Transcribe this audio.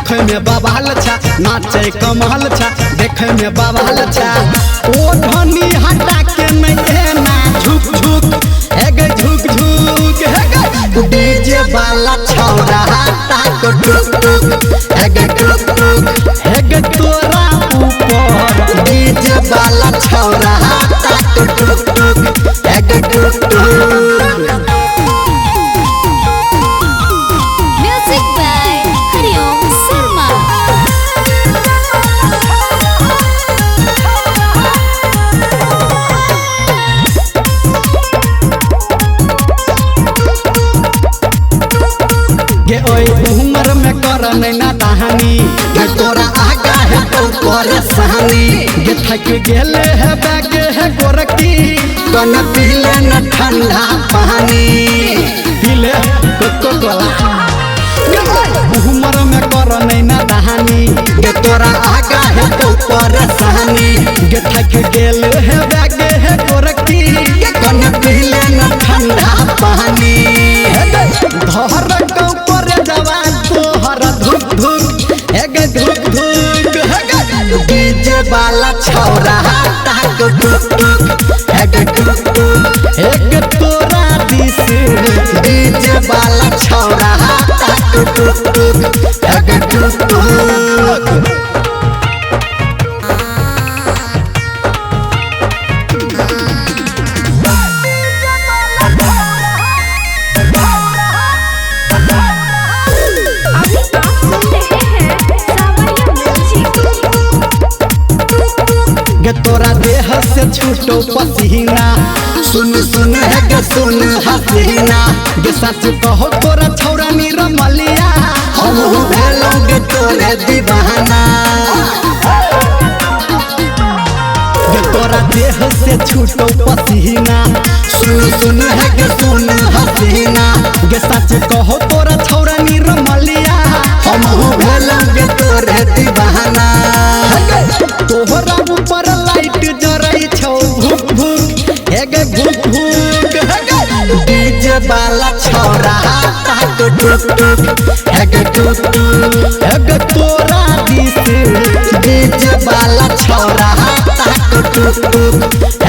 देखे में बवाल छा नाचे कमाल छा देखे में बवाल छा ओ धनी हटा के नहीं ना झुक झुक एगे झुक झुक एगे डीजे वाला छौरा हटा को टुक टुक एगे टुक टुक एगे तोरा ऊपर डीजे वाला छौरा हटा को टुक टुक एगे टुक टुक। गे ओए उमर में कर नैना दहानी गे तोरा आगा है तो परेशानी गे थक गेले है बैगे है गोरकी कन पीले न ठंडा पानी पीले कोको कोला उमर में कर नैना दहानी गे तोरा आगा है तो परेशानी गे थक गेले है बैगे है गोरकी कन पीले न ठंडा पानी धर डीजे वाला छौरा हटा को टुक टुक एगे टुक टुक एगे तोरा दिस डीजे वाला छौरा हटा को टुक टुक एगे टुक टुक। तोरा देह से छूटो पसीना सुन सुन है गे सुन हसीना गे सच कहो तोरा छौरा निरमलिया हम भेलोगे तोरे दीवाना गे तोरा देह से छूटो पसीना सुन सुन है गे सुन हसीना गे सच कहो तोरा छौरा निरमलिया हम भेलोगे तोरे दीवाना तोहरा ऊपर लाइट जरई छौ भुक भुक एगे भुक भुक डीजे वाला छौरा हटा को टुक टुक एगे टुक टुक एगे तोरा दिस डीजे वाला छौरा हटा को टुक टुक